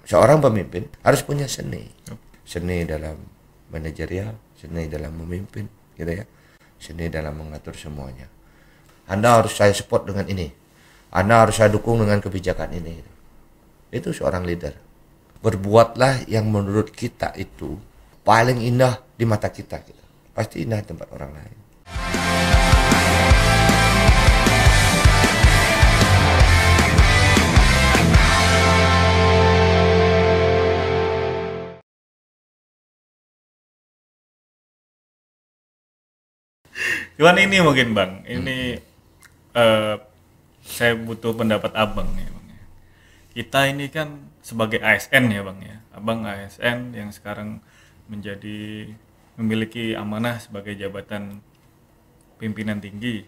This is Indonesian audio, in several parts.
seorang pemimpin harus punya seni. Seni dalam manajerial, seni dalam memimpin, gitu ya. Seni dalam mengatur semuanya. Anda harus saya support dengan ini. Anda harus saya dukung dengan kebijakan ini. Itu seorang leader. Berbuatlah yang menurut kita itu paling indah di mata kita. Pasti indah di tempat orang lain. Cuman ini mungkin Bang, ini saya butuh pendapat Abang ya Bang. Kita ini kan sebagai ASN ya Bang ya, Abang ASN yang sekarang memiliki amanah sebagai jabatan pimpinan tinggi.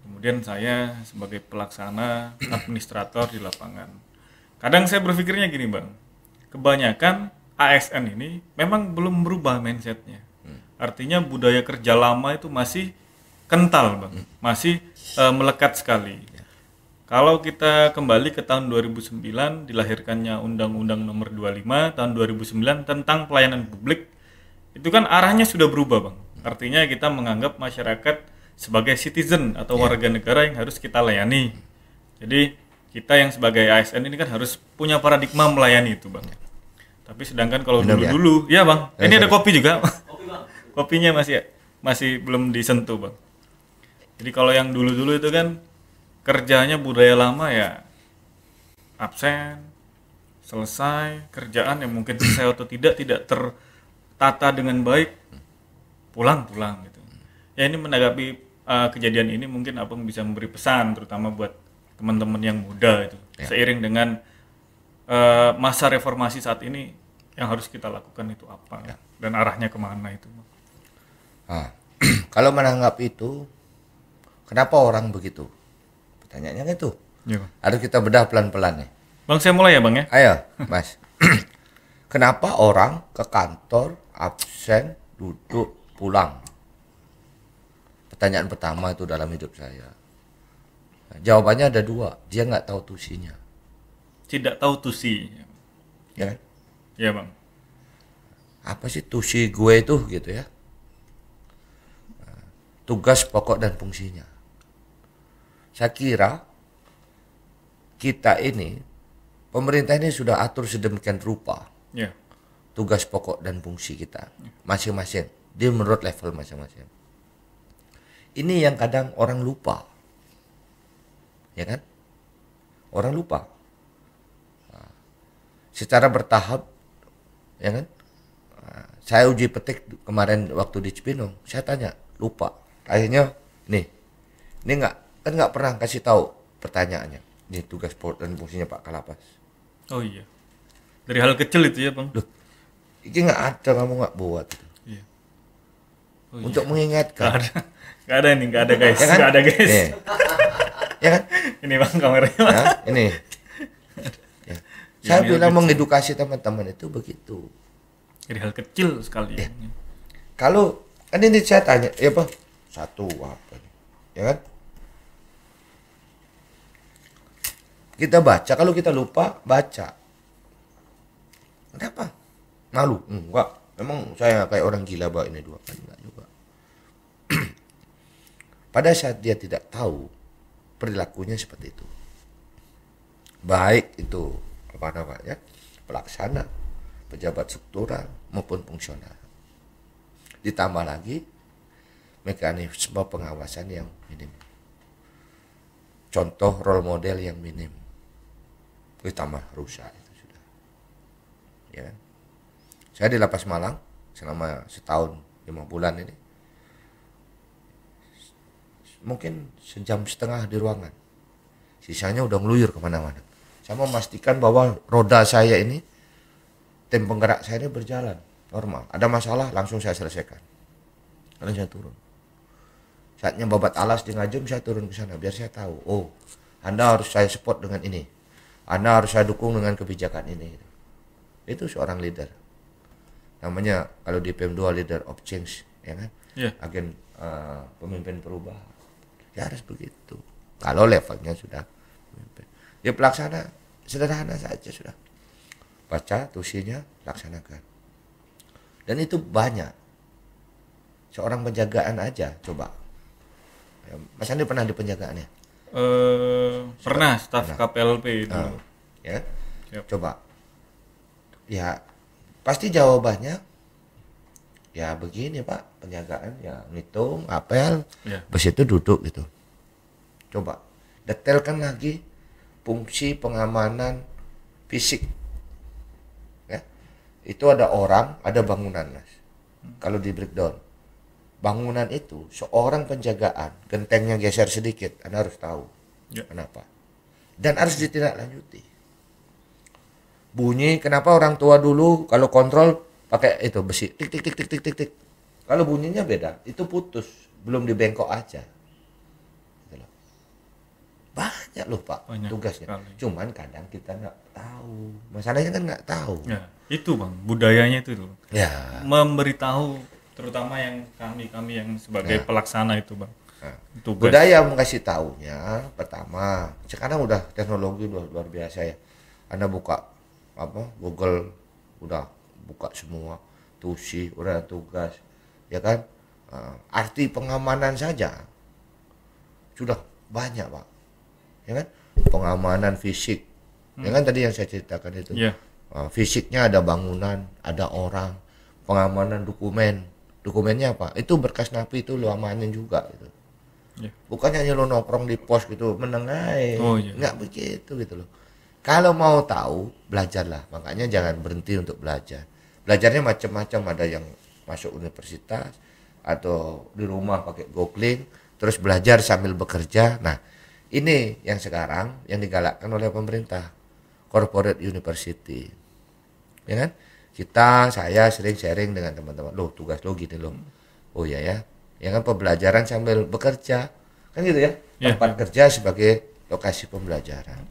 Kemudian saya sebagai pelaksana administrator di lapangan. Kadang saya berpikirnya gini Bang, kebanyakan ASN ini memang belum berubah mindsetnya. Artinya budaya kerja lama itu masih kental Bang, masih melekat sekali. Kalau kita kembali ke tahun 2009, dilahirkannya Undang-Undang Nomor 25 tahun 2009 tentang pelayanan publik, itu kan arahnya sudah berubah Bang. Artinya kita menganggap masyarakat sebagai citizen atau warga negara yang harus kita layani. Jadi kita yang sebagai ASN ini kan harus punya paradigma melayani itu Bang. Tapi sedangkan kalau dulu-dulu, ya Bang, ini ada kopi juga. Kopinya masih belum disentuh Bang. Jadi kalau yang dulu-dulu itu kan kerjanya budaya lama ya absen, selesai, kerjaan yang mungkin selesai atau tidak tertata dengan baik, pulang gitu. Ya ini menanggapi kejadian ini mungkin Abang bisa memberi pesan terutama buat teman-teman yang muda itu. Seiring dengan masa reformasi saat ini yang harus kita lakukan itu apa dan arahnya kemana itu. Kalau menanggapi itu, kenapa orang begitu? Pertanyaannya itu. Ya, harus kita bedah pelan-pelan nih. Bang, saya mulai ya Bang ya? Ayo, Mas. Kenapa orang ke kantor, absen, duduk, pulang? Pertanyaan pertama itu dalam hidup saya. Jawabannya ada dua. Dia nggak tahu tusinya. Tidak tahu tusi. Ya kan? Ya Bang. Apa sih tusi gue itu gitu ya? Tugas pokok dan fungsinya. Saya kira kita ini, pemerintah ini sudah atur sedemikian rupa tugas pokok dan fungsi kita masing-masing. Dia menurut level masing-masing. Ini yang kadang orang lupa, ya kan? Orang lupa. Secara bertahap, ya kan? Saya uji petik kemarin waktu di Cibinong, saya tanya, lupa. Akhirnya, ini nggak pernah kasih tahu pertanyaannya. Ini tugas pokok dan fungsinya Pak Kalapas. Oh iya. Dari hal kecil itu ya Bang. Loh, ini nggak ada, kamu nggak buat. Iya. Oh, untuk mengingatkan. Nggak ada ini, nggak ada guys. Ya kan? Nggak ada guys. Ya kan? Ini Bang kameranya. Ya, ini. Ya. Saya bilang mengedukasi teman-teman itu begitu. Dari hal kecil sekali. Ya. Kalau kan ini saya tanya, ya Pak, satu apa? Ya kan? Kita baca, kalau kita lupa baca. Kenapa? Malu? Enggak. Memang saya kayak orang gila bawa ini dua kan enggak juga. Pada saat dia tidak tahu, perilakunya seperti itu. Baik itu apa namanya? Pelaksana, pejabat struktural maupun fungsional. Ditambah lagi mekanisme pengawasan yang minim. Contoh role model yang minim. Ditambah rusak itu sudah. Ya kan? Saya di Lapas Malang selama setahun 5 bulan ini. Mungkin sejam setengah di ruangan. Sisanya udah ngeluyur kemana-mana. Saya mau memastikan bahwa roda saya ini, tim penggerak saya ini berjalan normal. Ada masalah langsung saya selesaikan. Lalu saya turun. Saatnya babat alas di Ngajum, saya turun ke sana biar saya tahu. Oh, Anda harus saya support dengan ini. Anda harus saya dukung dengan kebijakan ini. Itu seorang leader. Namanya kalau di PM2 leader of change, ya kan? Yeah. Agen pemimpin perubahan. Ya harus begitu. Kalau levelnya sudah pemimpin. Ya pelaksana sederhana saja sudah. baca tusinya, laksanakan. Dan itu banyak. Seorang penjagaan aja, coba. Mas Andi pernah di penjagaan ya? Pernah, staf KPLP itu. Ya, Siap. coba. Ya, pasti jawabannya ya begini Pak, penjagaan ya ngitung, apel, Ya. habis itu duduk gitu. Coba detailkan lagi fungsi pengamanan fisik. Ya, itu ada orang, ada bangunan Mas. Kalau di breakdown, bangunan itu seorang penjagaan, gentengnya geser sedikit, Anda harus tahu Ya. kenapa. Dan harus ditindaklanjuti. Bunyi, kenapa orang tua dulu kalau kontrol pakai itu besi, tik tik tik tik tik tik tik. Kalau bunyinya beda, itu putus, belum dibengkok aja. Gitu loh. Banyak loh Pak Banyak tugasnya. sekali. Cuman kadang kita nggak tahu. Masalahnya kan nggak tahu. Ya, itu Bang, budayanya itu loh. Ya. Memberitahu terutama yang kami yang sebagai pelaksana itu Bang. Nah, Tugas. budaya mengasih taunya pertama, sekarang udah teknologi luar biasa ya. Anda buka Google, udah buka semua tusi, udah tugas, ya kan. Arti pengamanan saja sudah banyak Pak, ya kan. Pengamanan fisik, ya kan tadi yang saya ceritakan itu. Ya. Fisiknya ada bangunan, ada orang. Pengamanan dokumennya apa? Itu berkas napi itu lo amanin juga gitu. Ya. Bukan hanya lo nongkrong di pos gitu menengai, Oh, iya. nggak begitu gitu loh. Kalau mau tahu belajarlah, makanya jangan berhenti untuk belajar. Belajarnya macam-macam, ada yang masuk universitas atau di rumah pakai googling, terus belajar sambil bekerja. Nah ini yang sekarang yang digalakkan oleh pemerintah, corporate university, ya kan? Saya sering sharing dengan teman-teman, loh tugas lo gini loh, oh ya ya kan, pembelajaran sambil bekerja, kan gitu ya, Ya. tempat kerja sebagai lokasi pembelajaran,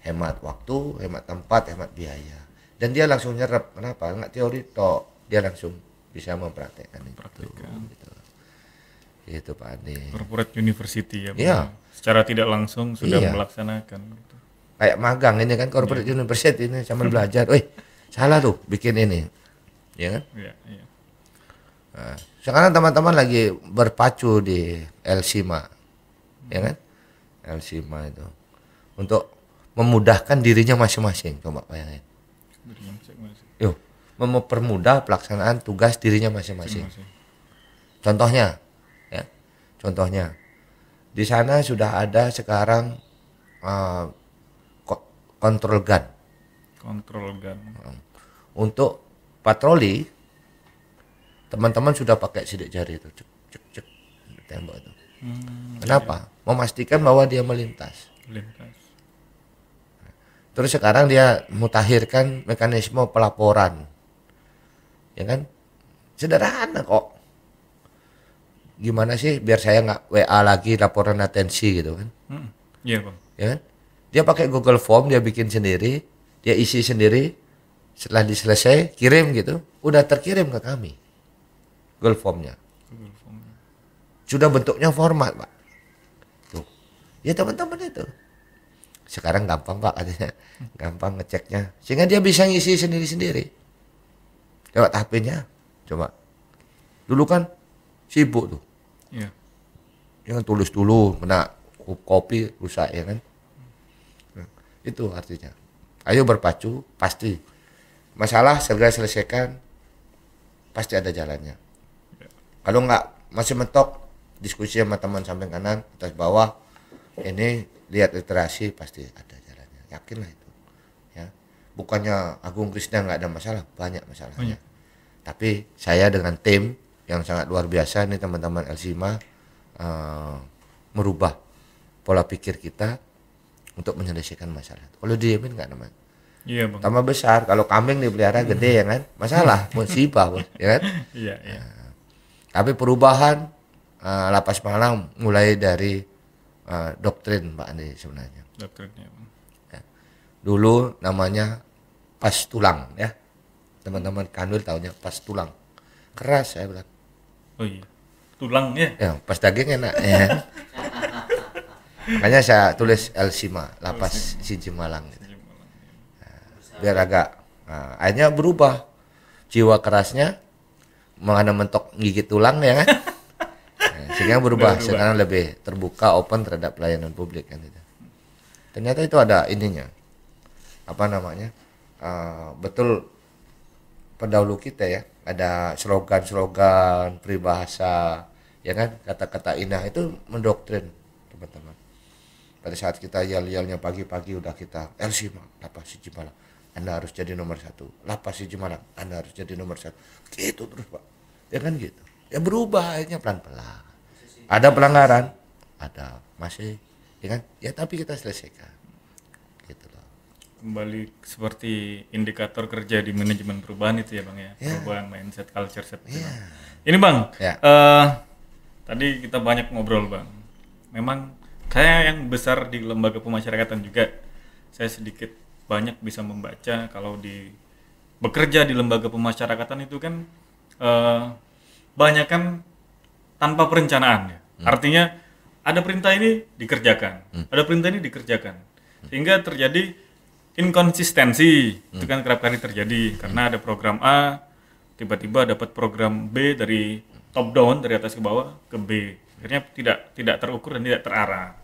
hemat waktu, hemat tempat, hemat biaya, dan dia langsung nyerap. Kenapa? Nggak teori tok, dia langsung bisa mempraktekkan itu. Gitu Pak Andi. Corporate University ya Bang. Iya. Secara tidak langsung sudah Iya. melaksanakan gitu. Kayak magang ini kan corporate university ini sambil belajar, salah tuh bikin ini, ya kan? Iya, iya. Nah, sekarang teman-teman lagi berpacu di Elsima, ya kan? Elsima itu untuk memudahkan dirinya masing-masing. Coba bayangin. Yuk, mempermudah pelaksanaan tugas dirinya masing-masing. Contohnya, ya, contohnya di sana sudah ada sekarang kontrol gun. Kontrol gun. Untuk patroli, teman-teman sudah pakai sidik jari itu, cek cek cek di tembok itu. Kenapa? Memastikan bahwa dia melintas. Lintas. Terus sekarang dia mutakhirkan mekanisme pelaporan, ya kan? Sederhana kok. Gimana sih biar saya nggak WA lagi laporan atensi gitu kan? Iya Bang. Ya kan? Dia pakai Google Form, dia bikin sendiri, dia isi sendiri. Setelah diselesai kirim gitu, udah terkirim ke kami Google Formnya. Google Form. Sudah bentuknya format Pak. Tuh, ya teman-teman itu. Sekarang gampang Pak katanya, gampang ngeceknya, sehingga dia bisa ngisi sendiri-sendiri lewat HP-nya. Coba, dulu kan sibuk tuh, Iya. jangan tulis dulu, kena kopi rusak ya kan. Nah, itu artinya. Ayo berpacu, pasti masalah segera selesaikan, pasti ada jalannya. Kalau nggak masih mentok, diskusi sama teman samping kanan, atas bawah, ini lihat literasi, pasti ada jalannya. Yakinlah itu. Ya, bukannya Agung Krisna nggak ada masalah, banyak masalahnya. Tapi saya dengan tim yang sangat luar biasa, ini teman-teman Elsima, merubah pola pikir kita untuk menyelesaikan masalah. Kalau diemin nggak namanya. Iya Bang. Tambah besar, kalau kambing dipelihara gede ya kan, masalah, musibah bos, ya kan. Iya, iya. Tapi perubahan Lapas Malang mulai dari doktrin Pak Andi sebenarnya. Doktrinnya Bang. Dulu namanya pas tulang ya, teman-teman Kanwil tahunya pas tulang, keras saya bilang. Oh iya. Tulang ya. Ya pas daging enak ya. Makanya saya tulis Elsima, Lapas Siji Malang gitu. biar agak, nah, akhirnya berubah jiwa kerasnya mana mentok gigit tulang ya kan. Nah, sehingga berubah sekarang lebih terbuka, open terhadap pelayanan publik kan itu. Ternyata itu ada ininya, apa namanya, betul pendahulu kita ya, ada slogan-slogan peribahasa ya kan, kata-kata indah itu mendoktrin teman-teman. Pada saat kita yel-yelnya pagi-pagi udah kita LC lapas siji malam, Anda harus jadi nomor 1, lapas siji malam, Anda harus jadi nomor 1, gitu terus Pak ya kan gitu ya. Berubah akhirnya pelan-pelan, ada pelanggaran, ada masih ya kan ya, tapi kita selesaikan gitu loh. Kembali seperti indikator kerja di manajemen perubahan itu ya Bang ya, perubahan mindset, culture set itu, Bang. Ini Bang, tadi kita banyak ngobrol Bang, memang saya yang besar di lembaga pemasyarakatan juga, saya sedikit banyak bisa membaca kalau bekerja di lembaga pemasyarakatan itu kan banyak kan tanpa perencanaan ya. Artinya ada perintah ini dikerjakan, ada perintah ini dikerjakan, sehingga terjadi inkonsistensi. Itu kan kerap kali terjadi karena ada program A, tiba-tiba dapat program B dari top down, dari atas ke bawah ke B. Akhirnya tidak terukur dan tidak terarah.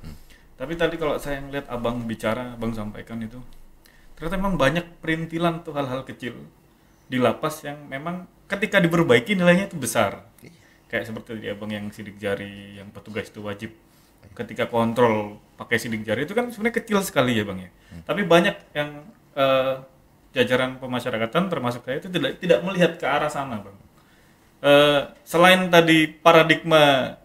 Tapi tadi kalau saya ngeliat abang bicara, abang sampaikan itu, ternyata memang banyak perintilan tuh hal-hal kecil di lapas yang memang ketika diperbaiki nilainya itu besar. Kayak seperti tadi abang yang sidik jari, yang petugas itu wajib ketika kontrol pakai sidik jari, itu kan sebenarnya kecil sekali ya bang ya. Tapi banyak yang jajaran pemasyarakatan termasuk saya itu tidak melihat ke arah sana bang. Selain tadi paradigma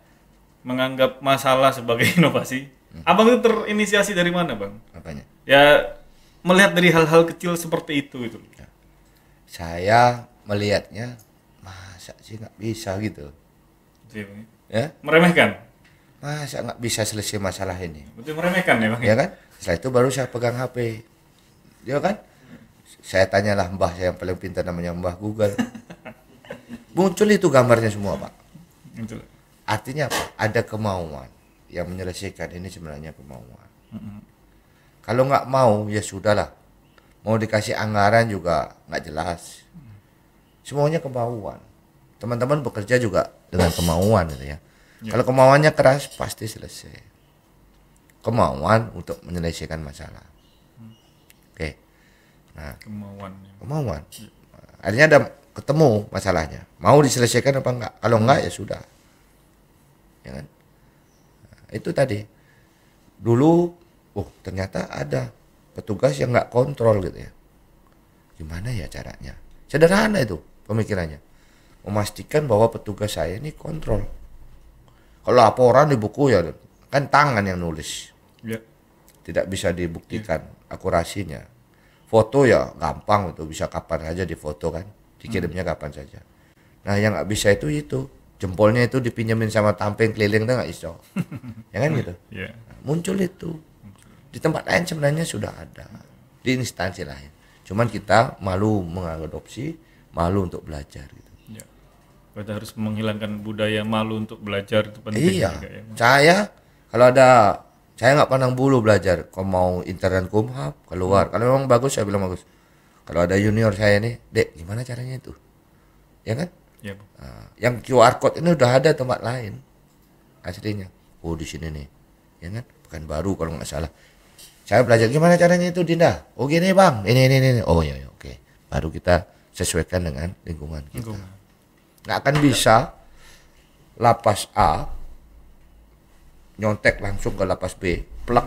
menganggap masalah sebagai inovasi, abang itu terinisiasi dari mana bang? Apanya? Ya melihat dari hal-hal kecil seperti itu. Saya melihatnya masa sih nggak bisa gitu. Ya? Meremehkan? Masa nggak bisa selesai masalah ini? Betul meremehkan ya bang? Ya kan? Setelah itu baru saya pegang HP, dia kan? Saya tanyalah mbah saya yang paling pintar, namanya Mbah Google. Muncul itu gambarnya semua pak. Betul. Artinya apa? Ada kemauan yang menyelesaikan ini, sebenarnya kemauan. Kalau nggak mau ya sudahlah. Mau dikasih anggaran juga nggak jelas. Semuanya kemauan. Teman-teman bekerja juga dengan kemauan gitu ya. Kalau kemauannya keras pasti selesai. Kemauan untuk menyelesaikan masalah. Oke. Nah, kemauan. Akhirnya ada ketemu masalahnya. Mau diselesaikan apa enggak? Kalau enggak ya sudah. Ya kan? Nah, itu tadi. Dulu ternyata ada petugas yang nggak kontrol gitu ya. Gimana ya caranya? Sederhana itu pemikirannya. Memastikan bahwa petugas saya ini kontrol. Kalau laporan di buku ya kan tangan yang nulis. Ya. Tidak bisa dibuktikan akurasinya. Foto ya gampang, itu bisa kapan aja difoto kan. Dikirimnya kapan saja. Nah yang nggak bisa itu jempolnya itu dipinjemin sama tamping keliling, itu nggak iso. Ya kan gitu. Yeah. Nah, muncul itu. Di tempat lain sebenarnya sudah ada, di instansi lain. Cuman kita malu mengadopsi, malu untuk belajar gitu. Ya. Kita harus menghilangkan budaya malu untuk belajar, itu penting. Iya. Juga, ya. Saya nggak pandang bulu belajar. Kalau mau intern Kumhab keluar, kalau memang bagus saya bilang bagus. Kalau ada junior saya nih, Dek, gimana caranya itu? Ya kan? Ya, nah, yang QR code ini udah ada tempat lain aslinya. Di sini nih, ya kan? Bukan baru kalau nggak salah. Saya belajar gimana caranya itu, Dinda. Gini bang, ini. Oh ya, oke. Baru kita sesuaikan dengan lingkungan kita. Nggak akan bisa lapas A nyontek langsung ke lapas B, plak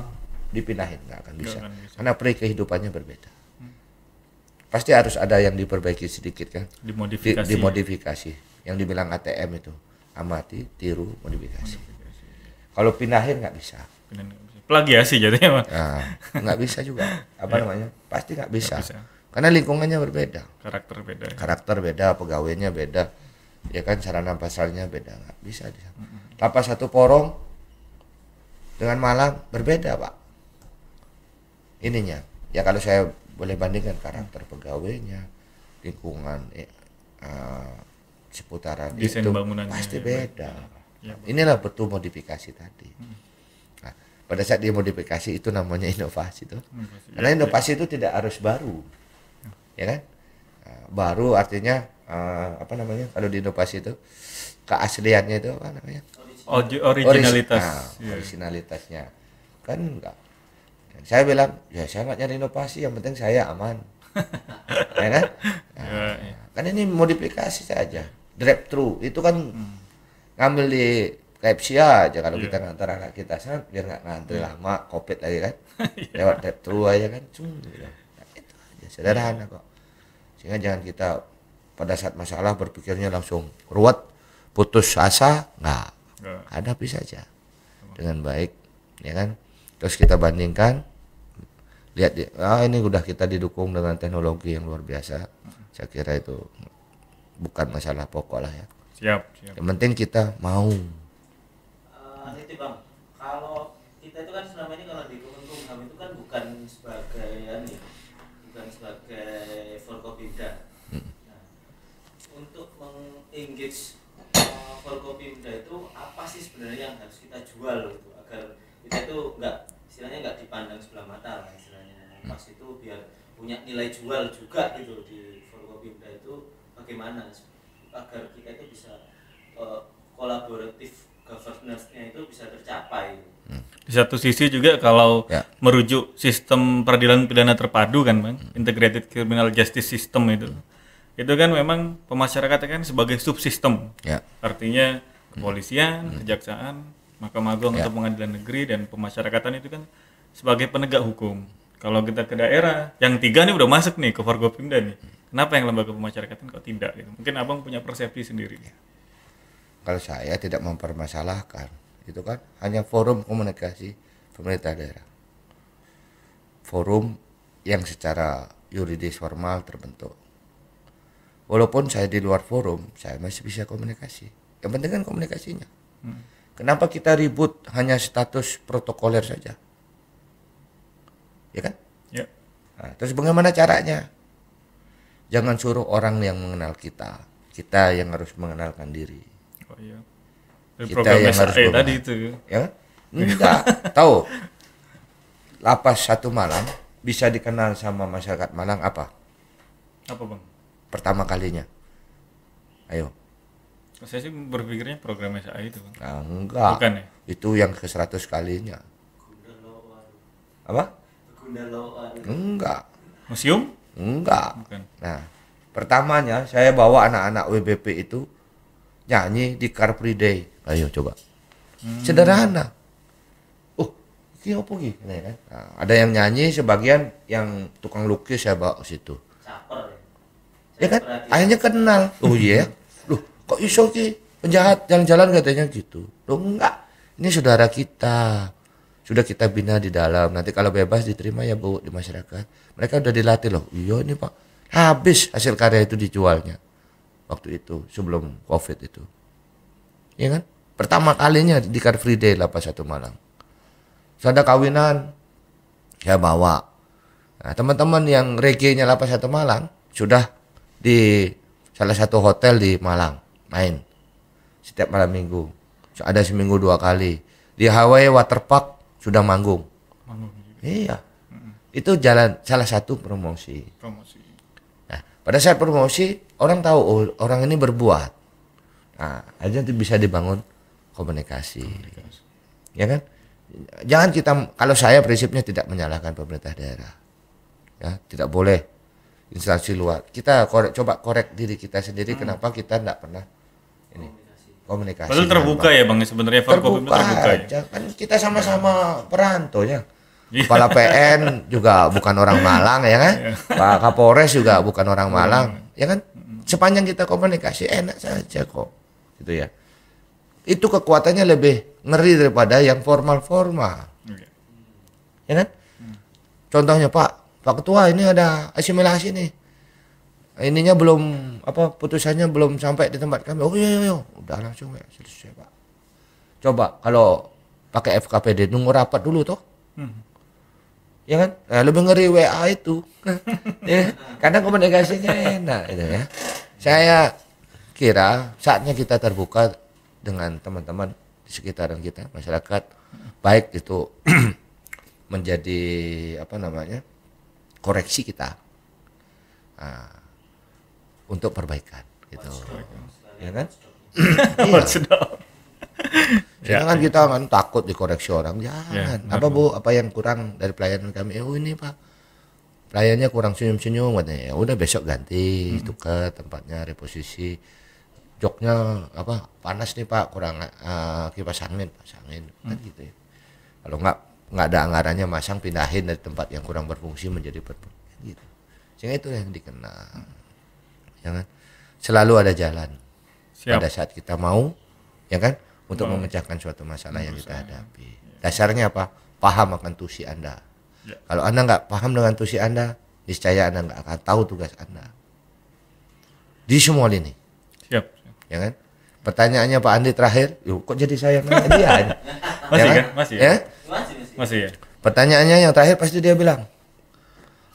dipindahin, nggak akan bisa. Karena kehidupannya berbeda. Pasti harus ada yang diperbaiki sedikit kan. Dimodifikasi. Yang dibilang ATM itu, amati, tiru, modifikasi. Kalau pindahin nggak bisa. Plagiasi jadinya mah. Nah, nggak bisa juga. Namanya? Pasti nggak bisa. Karena lingkungannya berbeda. Karakter beda, pegawainya beda. Ya kan, sarana pasarnya beda, nggak bisa. Lapas satu porong dengan Malang berbeda pak. Ininya, ya kalau saya boleh bandingkan karakter pegawainya, lingkungan, seputaran desain itu ya, pasti beda. Ya, inilah betul modifikasi tadi. Nah, pada saat dia modifikasi itu namanya inovasi tuh. Karena inovasi itu tidak harus baru. ya kan? Nah, baru artinya apa namanya kalau di inovasi itu keasliannya itu apa namanya? Originalitas. Originalitasnya kan enggak. Dan saya bilang ya saya nggak nyari inovasi, yang penting saya aman, ya kan? Kan ini modifikasi saja. Drive thru itu kan ngambil di KFC aja kalau kita ngantar anak kita sana biar nggak ngantri lama, covid lagi kan, lewat drive thru aja kan, gitu. Nah, itu aja sederhana kok. Sehingga jangan kita pada saat masalah berpikirnya langsung ruwet, putus asa, nggak. Hadapi saja dengan baik, ya kan? Terus kita bandingkan, lihat ini udah kita didukung dengan teknologi yang luar biasa. Saya kira itu bukan masalah pokok lah ya. Siap. Yang penting kita mau. Itu Bang, kalau kita itu kan selama ini kalau di Kemenkumham itu kan bukan sebagai Forkopimda. Nah, untuk mengengage Forkopimda itu apa sih sebenarnya yang harus kita jual gitu, agar kita itu nggak dipandang sebelah mata lah istilahnya. Pas itu biar punya nilai jual juga gitu di Forkopimda itu, bagaimana agar kita itu bisa kolaboratif governance-nya itu bisa tercapai. Di satu sisi juga kalau merujuk sistem peradilan pidana terpadu kan Bang, Integrated Criminal Justice System itu kan memang pemasyarakatan kan sebagai subsistem. Artinya kepolisian, kejaksaan, Mahkamah Agung atau pengadilan negeri, dan pemasyarakatan itu kan sebagai penegak hukum. Kalau kita ke daerah, yang tiga nih udah masuk nih ke Forkopimda nih. Kenapa yang lembaga pemasyarakatan kok tidak gitu? Mungkin Abang punya persepsi sendiri. Kalau saya tidak mempermasalahkan, itu kan hanya forum komunikasi pemerintah daerah. Forum yang secara yuridis formal terbentuk. Walaupun saya di luar forum, saya masih bisa komunikasi. Yang penting kan komunikasinya. Kenapa kita ribut hanya status protokoler saja? Ya kan? Ya. Nah, terus bagaimana caranya? Jangan suruh orang yang mengenal kita. Kita yang harus mengenalkan diri. Oh iya. Kita yang harus tadi itu. Ya? Enggak. Tahu? Lapas Satu Malang bisa dikenal sama masyarakat Malang apa? Apa Bang? Pertama kalinya. Ayo. Saya sih berpikirnya program SAI itu Bang. Nah, enggak. Bukan ya? Itu yang ke 100 kalinya. Apa? Enggak. Museum? Enggak. Bukan. Nah, pertamanya saya bawa anak-anak WBP itu nyanyi di Car Free Day. Ayo coba. Sederhana. Ini apa gini kan? Nah, ada yang nyanyi, sebagian yang tukang lukis saya bawa ke situ. Caper Ya kan? Akhirnya kenal. Oh iya. Loh, kok iso ki penjahat jalan-jalan katanya gitu. Loh enggak. Ini saudara kita. Sudah kita bina di dalam. Nanti kalau bebas diterima ya Bu di masyarakat. Mereka udah dilatih loh. Iya ini Pak. Habis hasil karya itu dijualnya. Waktu itu sebelum Covid itu. Ya kan? Pertama kalinya di Car Free Day Lapas Satu Malang. Ada kawinan saya bawa. Nah, teman-teman yang reggae-nya Lapas Satu Malang sudah di salah satu hotel di Malang main setiap malam minggu. Ada seminggu 2 kali. Di Hawaii Waterpark sudah manggung. Iya. Itu jalan salah satu promosi. Nah, pada saat promosi orang tahu oh, orang ini berbuat. Nah, aja itu bisa dibangun komunikasi. Ya kan? Jangan kita, kalau saya prinsipnya tidak menyalahkan pemerintah daerah. Ya, tidak boleh instansi luar. Kita coba korek diri kita sendiri, kenapa kita tidak pernah ini komunikasi. Padahal terbuka ya Bang, sebenarnya terbuka aja. Kan kita sama-sama perantau ya. Kepala PN juga bukan orang Malang ya kan. Pak Kapolres juga bukan orang Malang ya kan. Sepanjang kita komunikasi enak saja kok. Gitu ya. Itu kekuatannya lebih ngeri daripada yang formal-formal. Ya kan? Contohnya Pak Ketua ini ada asimilasi nih. Ininya belum putusannya belum sampai di tempat kami. Oh iya, udah langsung ya selesai Pak. Coba kalau pakai FKPD nunggu rapat dulu toh. Ya kan? Nah, lebih ngeri WA itu. Ya, karena komunikasinya enak itu ya. Saya kira saatnya kita terbuka dengan teman-teman di sekitaran kita, masyarakat, baik itu menjadi koreksi kita. untuk perbaikan gitu. Ya kan? Sedap. Jangan kita kan takut dikoreksi orang, jangan. Apa Bu, apa yang kurang dari pelayanan kami? Oh ini Pak, pelayannya kurang senyum-senyum katanya. Ya udah besok ganti, tukar tempatnya, reposisi. Joknya apa panas nih Pak, kurang kipas angin, pasangin kan gitu ya. Kalau nggak ada anggarannya masang, pindahin dari tempat yang kurang berfungsi menjadi berfungsi gitu. Sehingga itu yang dikenal. Jangan selalu ada jalan. Pada saat kita mau, ya kan, untuk memecahkan suatu masalah yang kita hadapi. Dasarnya apa? Paham akan tusi Anda. Kalau Anda nggak paham dengan tusi Anda, niscaya Anda nggak akan tahu tugas Anda. Di semua lini. Siap. Ya kan? Pertanyaannya Pak Andi terakhir, yuk kok jadi saya nanya dia? Masih ya kan? Masih ya? Ya? Masih ya? Pertanyaannya yang terakhir pasti dia bilang,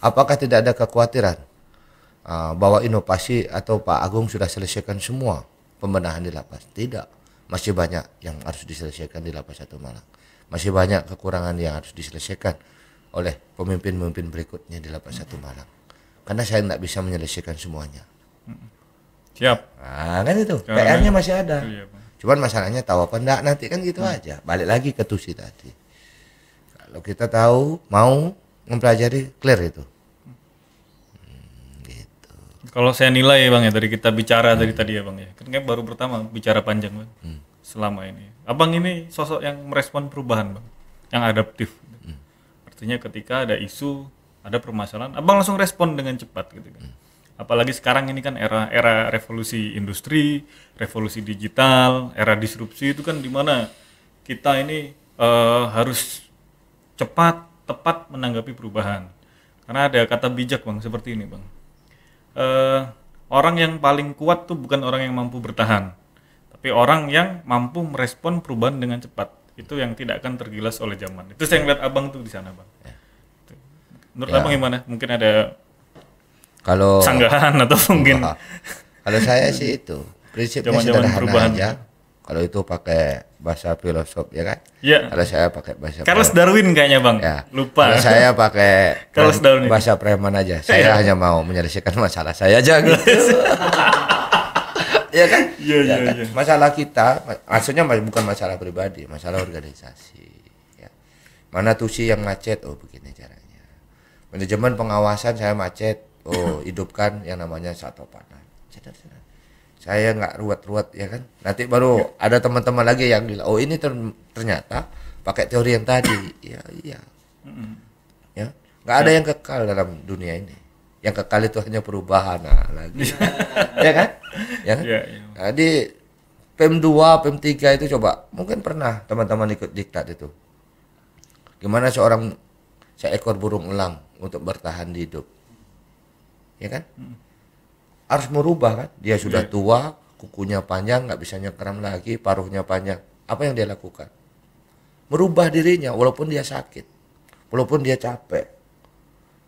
apakah tidak ada kekhawatiran bahwa inovasi atau Pak Agung sudah selesaikan semua pembenahan di lapas? Tidak, masih banyak yang harus diselesaikan di lapas 1 Malang. Masih banyak kekurangan yang harus diselesaikan oleh pemimpin-pemimpin berikutnya di lapas 1 Malang. Karena saya tidak bisa menyelesaikan semuanya. Siap. Nah kan itu, PR-nya masih ada. Iya, Bang. Cuman masalahnya tahu apa enggak nanti kan gitu aja. Balik lagi ke tusi tadi. Kalau kita tahu, mau mempelajari, clear itu. Gitu. Kalau saya nilai Bang ya, dari kita bicara dari tadi ya Bang ya. Kan baru pertama bicara panjang Bang. Selama ini. Abang ini sosok yang merespon perubahan Bang. Yang adaptif. Artinya ketika ada isu, ada permasalahan, Abang langsung respon dengan cepat gitu kan. Apalagi sekarang ini kan era revolusi industri, revolusi digital, era disrupsi itu kan dimana kita ini harus cepat, tepat menanggapi perubahan. Karena ada kata bijak Bang, seperti ini Bang. Orang yang paling kuat tuh bukan orang yang mampu bertahan, tapi orang yang mampu merespon perubahan dengan cepat. Itu yang tidak akan tergilas oleh zaman. Itu saya ngeliat Abang tuh di sana Bang. Menurut Abang gimana? Mungkin ada kalau sanggahan atau mungkin kalau saya sih itu prinsipnya Zaman-zaman sederhana perubahan. aja. Kalau itu pakai bahasa filosof ya kan? Iya. Kalau saya pakai bahasa Charles Darwin kayaknya Bang. ya. Lupa. Kalau saya pakai Charles Darwin. bahasa preman aja. Saya hanya mau menyelesaikan masalah saya aja gitu. Ya kan? Iya, Ya iya, kan? iya. Masalah kita, maksudnya bukan masalah pribadi, masalah organisasi. Ya. Mana tusi yang macet? Oh begini caranya. Manajemen pengawasan saya macet. Oh hidupkan yang namanya satu panah. Saya nggak ruwet-ruwet ya kan. Nanti baru ada teman-teman lagi yang bilang, oh ini ternyata pakai teori yang tadi. Ya iya. Ya nggak ada yang kekal dalam dunia ini. Yang kekal itu hanya perubahan lagi. Ya kan? Ya kan? Iya, iya. Nah, di PEM 2, PEM 3 itu coba mungkin pernah teman-teman ikut diktat itu. Gimana seekor burung elang untuk bertahan di hidup. Ya kan? Harus merubah kan? Dia sudah tua, kukunya panjang, nggak bisa nyekram lagi, paruhnya panjang. Apa yang dia lakukan? Merubah dirinya walaupun dia sakit, walaupun dia capek,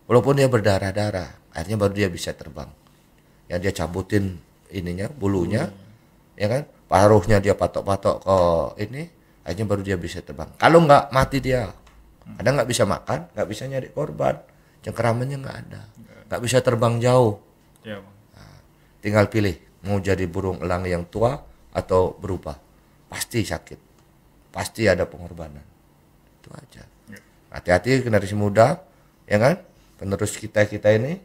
walaupun dia berdarah-darah. Akhirnya baru dia bisa terbang. Yang dia cabutin ininya, bulunya, ya kan? Paruhnya dia patok-patok ke ini, akhirnya baru dia bisa terbang. Kalau nggak mati dia, kadang nggak bisa makan, nggak bisa nyari korban, cengkeramannya nggak ada, nggak bisa terbang jauh. Iya, Bang. Tinggal pilih mau jadi burung elang yang tua atau berubah. Pasti sakit, pasti ada pengorbanan. Itu aja. Hati-hati generasi muda, ya kan? Penerus kita ini,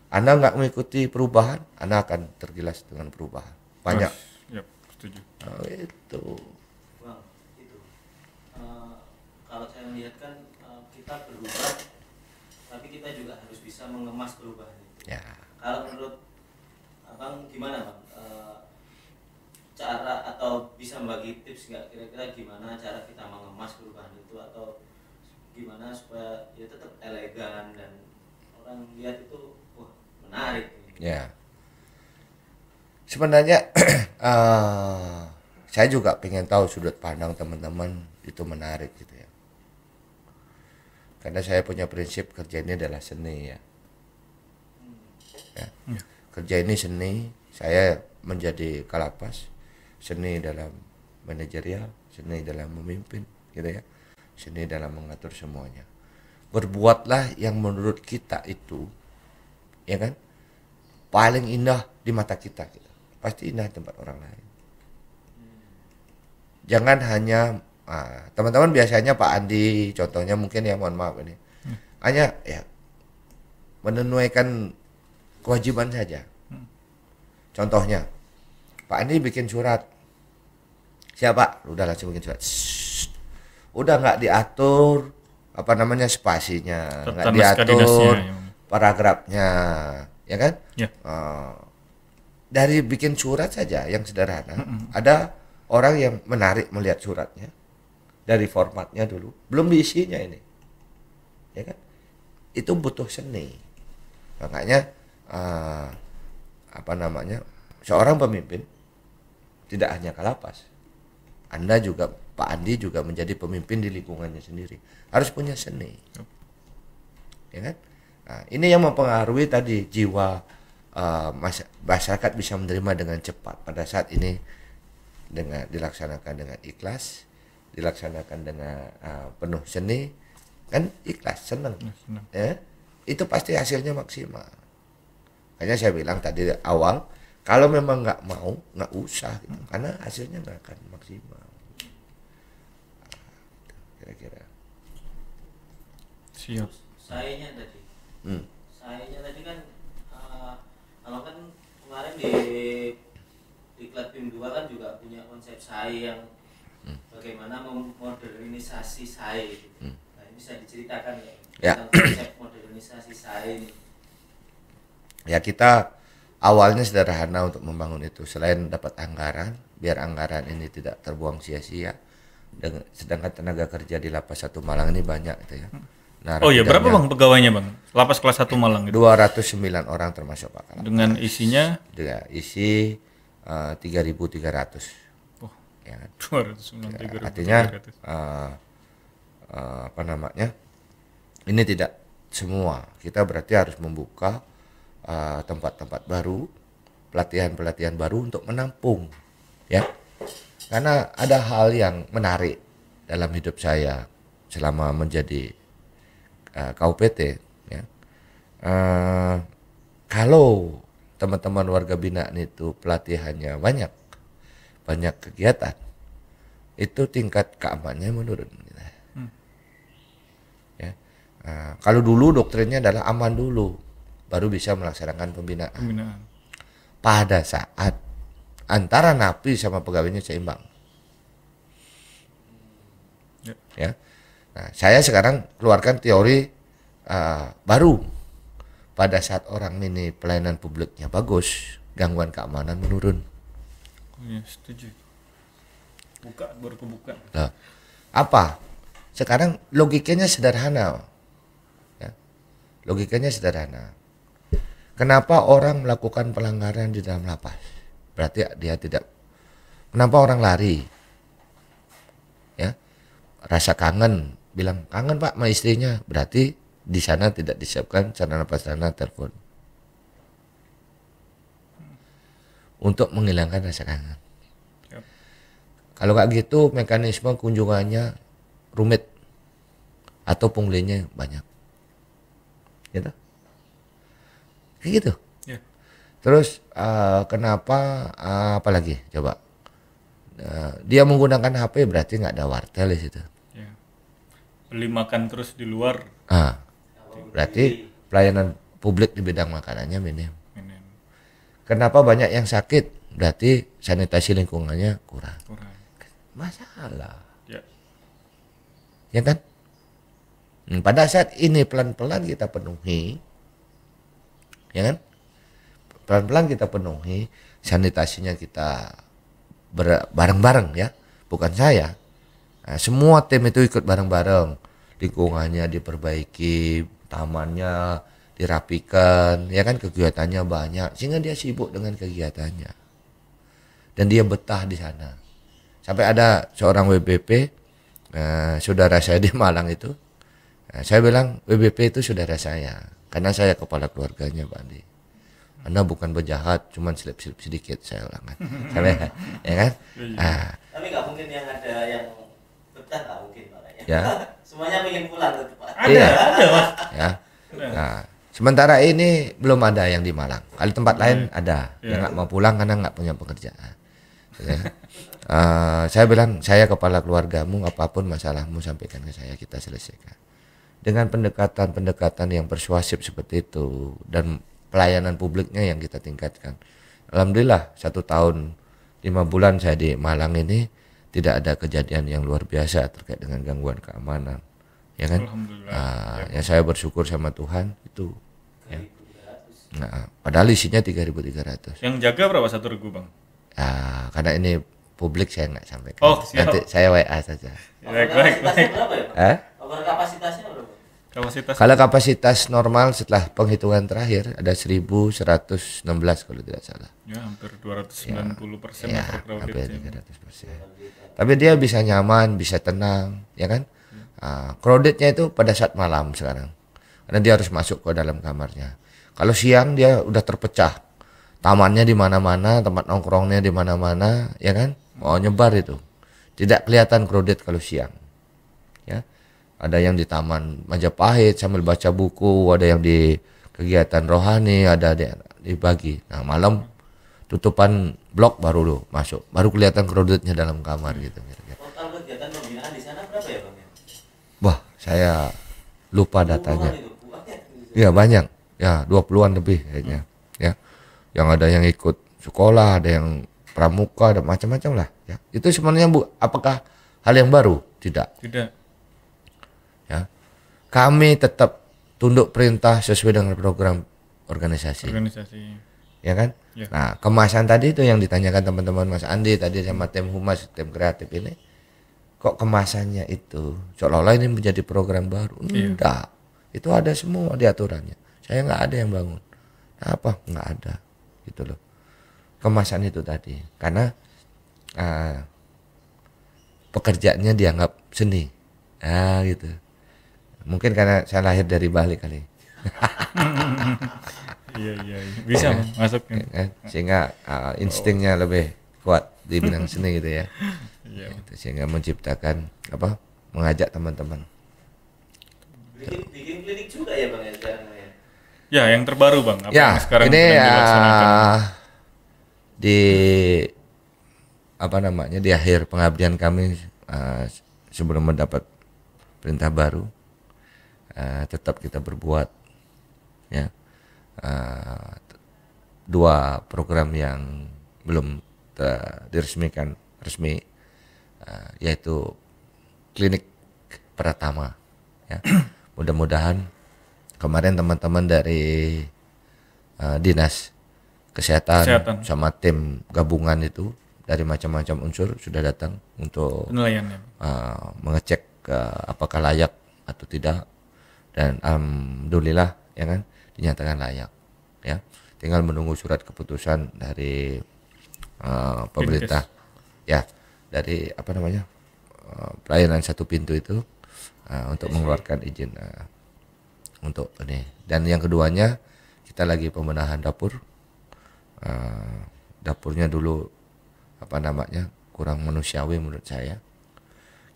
Anda nggak mengikuti perubahan, Anda akan tergilas dengan perubahan. Banyak. Iya, setuju. Oh, itu. Bang, itu kalau saya melihat kan kita berubah, tapi kita juga harus bisa mengemas perubahan itu. Ya. Kalau menurut Abang gimana Bang? Cara atau bisa membagi tips nggak kira-kira gimana cara kita mengemas perubahan itu atau gimana supaya ya tetap elegan dan orang lihat itu wah menarik. Ya. Sebenarnya saya juga pengen tahu sudut pandang teman-teman itu menarik gitu ya. Karena saya punya prinsip kerja ini adalah seni ya. Ya. Kerja ini seni, saya menjadi kalapas, seni dalam manajerial, seni dalam memimpin gitu ya. Seni dalam mengatur semuanya. Berbuatlah yang menurut kita itu, ya kan? paling indah di mata kita gitu. Pasti indah di tempat orang lain. Jangan hanya teman-teman biasanya Pak Andi contohnya mungkin ya, mohon maaf ini hanya ya menunaikan kewajiban saja. Contohnya Pak Andi bikin surat, siapa? Udah langsung bikin surat. Udah nggak diatur apa namanya spasinya, nggak diatur paragrafnya, ya kan? Ya. Dari bikin surat saja yang sederhana, ada orang yang menarik melihat suratnya dari formatnya dulu, belum diisinya ini, ya kan? Itu butuh seni. Makanya apa namanya, seorang pemimpin tidak hanya kalapas. Anda juga, Pak Andi juga menjadi pemimpin di lingkungannya sendiri, harus punya seni, ya kan? Nah, ini yang mempengaruhi tadi jiwa masyarakat bisa menerima dengan cepat pada saat ini, dengan dilaksanakan dengan ikhlas, dilaksanakan dengan penuh seni, kan ikhlas, senang. Ya, itu pasti hasilnya maksimal. Makanya saya bilang tadi awal, kalau memang nggak mau, nggak usah gitu, karena hasilnya nggak akan maksimal. Kira-kira. Siap. Sayanya tadi. Sayanya tadi kan kalau kan kemarin di Klat BIM 2 kan juga punya konsep SAI yang bagaimana memodernisasi SAI gitu. Nah, ini bisa diceritakan ya tentang konsep modernisasi SAI ini. Ya, kita awalnya sederhana untuk membangun itu, selain dapat anggaran, biar anggaran ini tidak terbuang sia-sia. Sedangkan tenaga kerja di Lapas 1 Malang ini banyak gitu ya. Oh iya, berapa Bang pegawainya Bang? Lapas kelas 1 Malang gitu. 209 orang termasuk Pak Kalapas. Dengan isinya? Dengan isi 3.300. Oh, ya kan? 209 3.300. Artinya apa namanya? Ini tidak semua. Kita berarti harus membuka tempat-tempat baru, pelatihan-pelatihan baru untuk menampung, ya. Karena ada hal yang menarik dalam hidup saya selama menjadi KUPT, ya. Kalau teman-teman warga binaan itu pelatihannya banyak kegiatan, itu tingkat keamanannya menurun. Ya. Kalau dulu doktrinnya adalah aman dulu, baru bisa melaksanakan pembinaan. Pada saat antara napi sama pegawainya seimbang, ya. Nah, saya sekarang keluarkan teori baru. Pada saat orang ini pelayanan publiknya bagus, gangguan keamanan menurun. Oh ya, setuju. Baru kebuka. Nah, apa? Sekarang logikanya sederhana. Ya. Logikanya sederhana. Kenapa orang melakukan pelanggaran di dalam lapas? Berarti dia tidak. Kenapa orang lari? Ya. Rasa kangen, bilang kangen Pak sama istrinya, berarti di sana tidak disiapkan sarana prasarana telepon untuk menghilangkan rasa kangen. Yep. Kalau kayak gitu mekanisme kunjungannya rumit atau punglinya banyak, gitu. Kayak gitu. Yeah. Terus kenapa apa lagi? Coba dia menggunakan HP berarti nggak ada wartel di situ. Yeah. Beli makan terus di luar. Berarti pelayanan publik di bidang makanannya minim. Kenapa banyak yang sakit? Berarti sanitasi lingkungannya kurang. Masalah. Ya kan? Pada saat ini pelan-pelan kita penuhi, ya kan? Pelan-pelan kita penuhi, sanitasinya kita bareng-bareng ya, bukan saya. Nah, semua tim itu ikut bareng-bareng, lingkungannya diperbaiki, tamannya dirapikan, ya kan, kegiatannya banyak, sehingga dia sibuk dengan kegiatannya dan dia betah di sana. Sampai ada seorang WBP, saudara saya di Malang itu, saya bilang WBP itu saudara saya karena saya kepala keluarganya Pak Andi. Anda bukan berjahat, cuman selip-selip sedikit, saya ulang kan. Ya kan? Tapi nggak mungkin yang ada yang betah, nggak mungkin Pak. Ya. Semuanya pengen pulang gitu Pak. Ada Mas. Ya. Nah, Sementara ini belum ada yang di Malang. Kalau tempat lain ada. Yang nggak mau pulang karena nggak punya pekerjaan. Ya. Saya bilang, saya kepala keluargamu, apapun masalahmu sampaikan ke saya, kita selesaikan. Dengan pendekatan-pendekatan yang persuasif seperti itu dan pelayanan publiknya yang kita tingkatkan. Alhamdulillah 1 tahun 5 bulan saya di Malang ini tidak ada kejadian yang luar biasa terkait dengan gangguan keamanan. Ya kan? Alhamdulillah. Ya saya bersyukur sama Tuhan itu. Ya. Nah, padahal isinya 3.300. Yang jaga berapa satu regu bang? Karena ini publik saya nggak sampaikan. Oh, siap. Nanti saya WA saja. Baik. Kapasitasnya berapa ya? Eh? Kapasitasnya berapa? Kapasitas. Kalau kapasitas normal setelah penghitungan terakhir ada 1.116 kalau tidak salah. Ya hampir 290% Ya, overcrowded. hampir 300%. Tapi dia bisa nyaman, bisa tenang, ya kan? Crowdednya itu pada saat malam sekarang. Karena dia harus masuk ke dalam kamarnya. Kalau siang dia udah terpecah. Tamannya di mana-mana, tempat nongkrongnya di mana-mana, ya kan? Mau nyebar itu. Tidak kelihatan crowded kalau siang. Ya. Ada yang di Taman Majapahit sambil baca buku, ada yang di kegiatan rohani, ada dibagi. Nah, malam tutupan blok baru lo masuk. Baru kelihatan crowdednya dalam kamar gitu. Total kegiatan pembinaan di sana berapa ya bang? Wah, saya lupa datanya. Itu, Iya banyak, ya 20-an lebih kayaknya. Ya, yang ada yang ikut sekolah, ada yang pramuka, ada macam-macam lah. Ya, itu sebenarnya apakah hal yang baru? Tidak. Tidak. Ya, kami tetap tunduk perintah sesuai dengan program organisasi. Ya kan? Ya. Nah, kemasan tadi itu yang ditanyakan teman-teman Mas Andi tadi sama tim humas, tim kreatif ini. Kok kemasannya itu seolah-olah ini menjadi program baru? Enggak. Itu ada semua di aturannya. Saya nggak ada yang bangun. Apa? Nggak ada. Gitu loh. Kemasan itu tadi. Karena pekerjaannya dianggap seni. Gitu. Mungkin karena saya lahir dari Bali kali. Iya. Bisa masuk. Sehingga instingnya lebih kuat di bidang seni gitu ya. Iya. Sehingga menciptakan mengajak teman-teman. Bikin klinik juga ya bang ya sekarang ya? Ya yang terbaru bang. Apa Ya yang sekarang ini sedang dilaksanakan? di akhir pengabdian kami sebelum mendapat perintah baru tetap kita berbuat ya 2 program yang belum diresmikan resmi yaitu klinik Pratama ya. Mudah-mudahan kemarin teman-teman dari dinas kesehatan sama tim gabungan itu dari macam-macam unsur sudah datang untuk Penilaiannya. Mengecek apakah layak atau tidak, dan alhamdulillah ya kan dinyatakan layak ya. Tinggal menunggu surat keputusan dari pemerintah ya, dari pelayanan satu pintu itu untuk mengeluarkan izin untuk ini. Dan yang keduanya kita lagi pembenahan dapur. Dapurnya dulu kurang manusiawi menurut saya.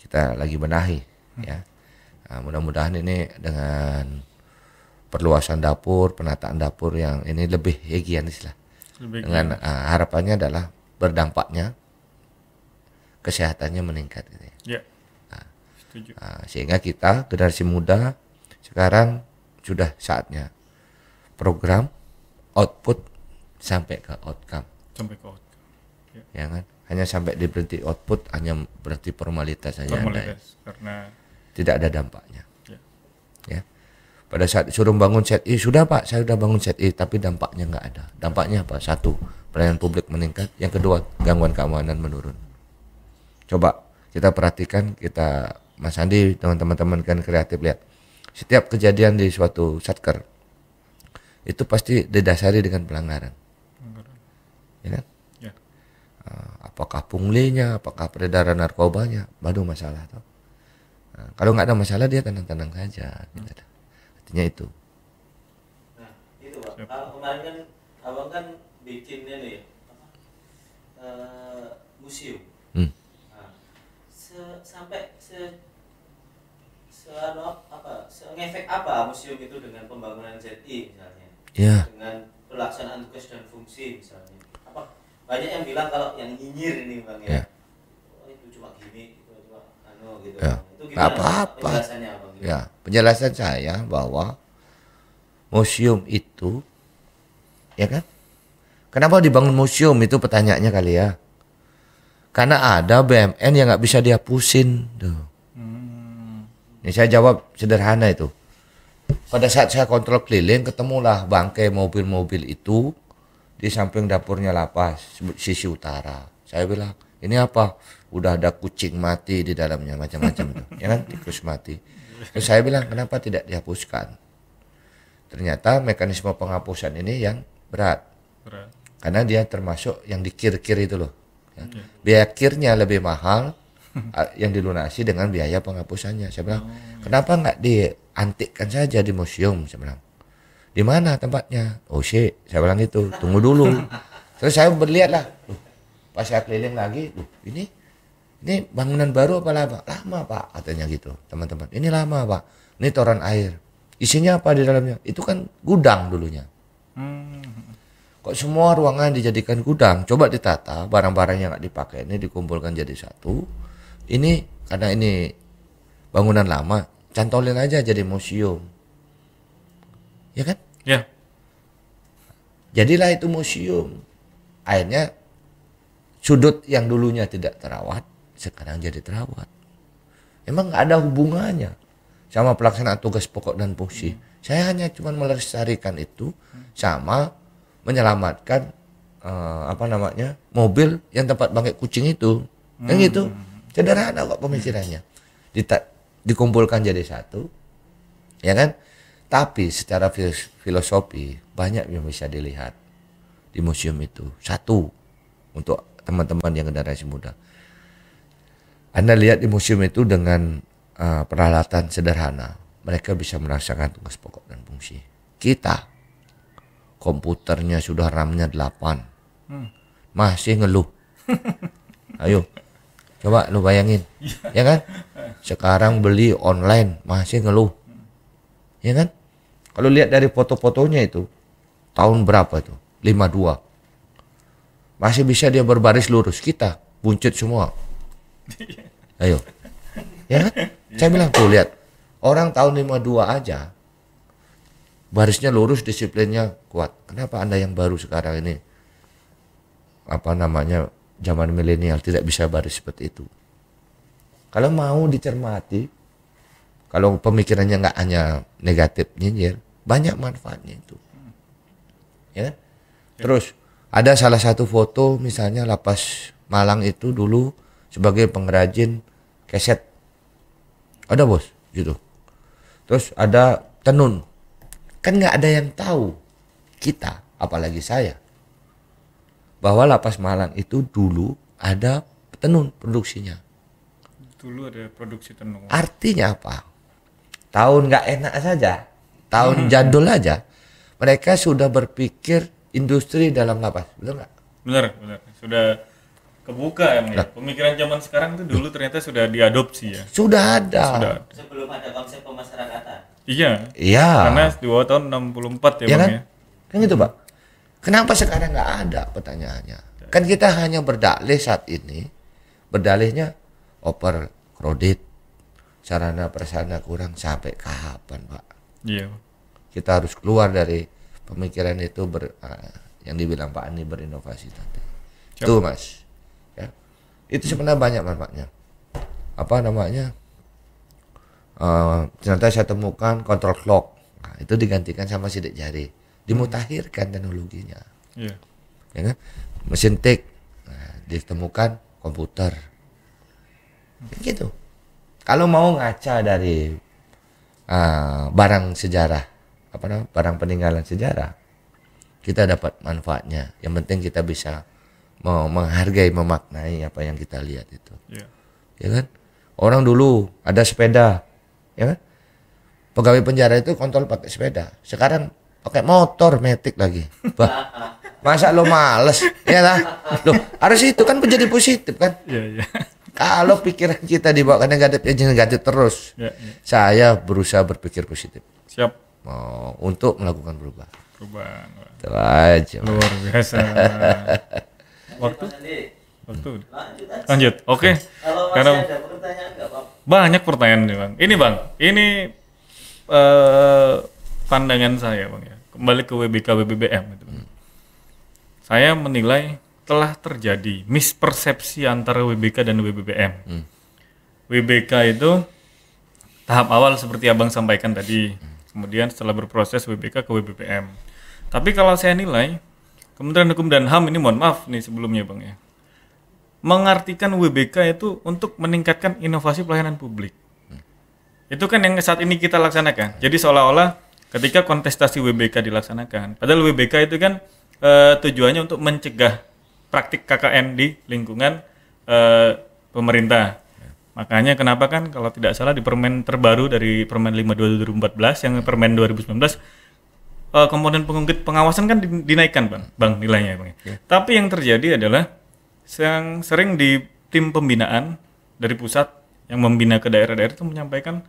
Kita lagi benahi ya. Mudah-mudahan ini dengan perluasan dapur, penataan dapur yang ini lebih higienis lah. Dengan harapannya adalah berdampaknya kesehatannya meningkat gitu ya. Ya. Setuju. Sehingga kita generasi muda sekarang sudah saatnya program output sampai ke outcome. Ya kan? Hanya sampai berhenti output hanya berarti formalitas saja. Karena tidak ada dampaknya. Ya. Pada saat disuruh bangun set I, sudah Pak, saya sudah bangun set I, tapi dampaknya nggak ada. Dampaknya apa? 1, pelayanan publik meningkat. Yang kedua, gangguan keamanan menurun. Coba kita perhatikan, Mas Andi dengan teman-teman kan kreatif lihat. Setiap kejadian di suatu satker itu pasti didasari dengan pelanggaran. Ya kan? Ya. Apakah punglinya, apakah peredaran narkobanya, baru masalah toh. Kalau nggak ada masalah dia tenang-tenang saja. Gitu. Artinya itu. Nah itu Pak, kalau kemarin kan abang kan bikinnya nih museum. Nah, sampai ngefek apa museum itu dengan pembangunan ZI misalnya? Ya. Dengan pelaksanaan tugas dan fungsi misalnya. Apa banyak yang bilang kalau yang nyinyir ini Bang ya. Ya. Oh, itu cuma gimmick, itu cuma gitu. Ya. Itu Nggak gimana apa-apa. penjelasannya Bang? Ya, penjelasan saya bahwa museum itu, ya kan? Kenapa dibangun museum itu pertanyaannya kali ya? Karena ada BUMN yang nggak bisa dihapusin tuh. Ini saya jawab sederhana itu. Pada saat saya kontrol keliling, ketemulah bangkai mobil-mobil itu di samping dapurnya lapas sisi utara. Saya bilang, ini apa? Udah ada kucing mati di dalamnya macam-macam tuh, ya kan? Tikus mati. Terus saya bilang, kenapa tidak dihapuskan? Ternyata mekanisme penghapusan ini yang berat. Karena dia termasuk yang di kir-kir itu loh. Ya. Biaya kirnya lebih mahal yang dilunasi dengan biaya penghapusannya. Saya bilang, kenapa nggak diantikkan saja di museum? Saya bilang, di mana tempatnya? Oh sih, saya bilang gitu, tunggu dulu. Terus saya berlihat lah, pas saya keliling lagi, ini bangunan baru apa lama? Lama Pak, katanya gitu teman-teman. Ini lama Pak, ini toran air. Isinya apa di dalamnya? Itu kan gudang dulunya. Kok semua ruangan dijadikan gudang? Coba ditata, barang-barang yang nggak dipakai ini dikumpulkan jadi satu. Ini karena ini bangunan lama, cantolin aja jadi museum. Ya kan? Ya. Jadilah itu museum. Akhirnya sudut yang dulunya tidak terawat, sekarang jadi terawat. Emang nggak ada hubungannya sama pelaksanaan tugas pokok dan fungsi. Saya hanya cuma melestarikan itu sama menyelamatkan mobil yang tempat bangkai kucing itu. Kan gitu. Sederhana kok pemikirannya. Dikumpulkan jadi satu. Ya kan? Tapi secara filosofi banyak yang bisa dilihat di museum itu. Satu, untuk teman-teman yang generasi muda. Anda lihat di museum itu dengan peralatan sederhana. Mereka bisa merasakan tugas pokok dan fungsi. Kita, komputernya sudah RAM-nya 8. Masih ngeluh. Ayo, coba lu bayangin. Ya kan? Sekarang beli online, masih ngeluh. Ya kan? Kalau lihat dari foto-fotonya itu, tahun berapa itu? 52. Masih bisa dia berbaris lurus. Kita buncit semua. Ayo. Ya kan? Saya bilang tuh lihat. Orang tahun 52 aja barisnya lurus, disiplinnya kuat. Kenapa Anda yang baru sekarang ini zaman milenial tidak bisa baris seperti itu? Kalau mau dicermati, kalau pemikirannya nggak hanya negatif nyinyir, banyak manfaatnya itu. Ya kan? Terus ada salah satu foto misalnya Lapas Malang itu dulu sebagai pengrajin keset. Ada bos, gitu. Terus ada tenun. Kan nggak ada yang tahu, kita, apalagi saya, bahwa Lapas Malang itu dulu ada tenun produksinya. Dulu ada produksi tenun. Artinya apa? Tahun nggak enak saja, tahun jadul aja, mereka sudah berpikir industri dalam lapas, betul nggak? Benar. Sudah kebuka ya, Bang, ya? Pemikiran zaman sekarang itu dulu ternyata sudah diadopsi ya. Sudah ada. Sebelum ada konsep pemasyarakatan. Iya. Iya. Karena di bawah tahun 64 ya, Ya Bang kan? ya. Kan gitu Pak. Kenapa sekarang nggak ada pertanyaannya? Kan kita hanya berdalih saat ini, berdalihnya overcrowded, sarana prasarana kurang, sampai kapan Pak? Iya. Kita harus keluar dari pemikiran itu yang dibilang Pak Ani berinovasi tadi. Siap. Tuh Mas. Ya. Itu sebenarnya banyak manfaatnya. Ternyata saya temukan kontrol clock. Nah, itu digantikan sama sidik jari. Dimutakhirkan teknologinya. Iya. Ya kan? Mesin tik. Nah, ditemukan komputer. Gitu. Kalau mau ngaca dari barang sejarah, barang peninggalan sejarah, kita dapat manfaatnya. Yang penting kita bisa menghargai, memaknai apa yang kita lihat itu. Iya. Ya kan? Orang dulu ada sepeda, ya kan? Pegawai penjara itu kontrol pakai sepeda. Sekarang pakai motor metik lagi. Bah, masa lo males? Ya lah. Loh, harus itu kan menjadi positif kan? Iya. Kalau pikiran kita dibawa ke negatif, ya negatif terus. Ya, ya. Saya berusaha berpikir positif. Siap. Untuk melakukan perubahan. Perubahan. Itu aja. Luar biasa. Waktu? Mas Andi, Waktu. lanjut aja. Lanjut. Oke. Kalau Karena masih ada pertanyaan nggak apa-apa. banyak pertanyaan nih Bang. Ini Bang, ini pandangan saya Bang ya. Kembali ke WBK WBBM gitu. Saya menilai telah terjadi mispersepsi antara WBK dan WBBM. WBK itu tahap awal seperti Abang sampaikan tadi. Kemudian setelah berproses WBK ke WBBM. Tapi kalau saya nilai Kementerian Hukum dan HAM ini, mohon maaf nih sebelumnya Bang ya, mengartikan WBK itu untuk meningkatkan inovasi pelayanan publik. Itu kan yang saat ini kita laksanakan. Jadi seolah-olah ketika kontestasi WBK dilaksanakan, padahal WBK itu kan tujuannya untuk mencegah praktik KKN di lingkungan pemerintah. Makanya kenapa kan kalau tidak salah di permen terbaru dari Permen 52 2014 yang Permen 2019 komponen pengawasan kan dinaikkan Bang nilainya Bang. Tapi yang terjadi adalah yang sering di tim pembinaan dari pusat yang membina ke daerah-daerah itu menyampaikan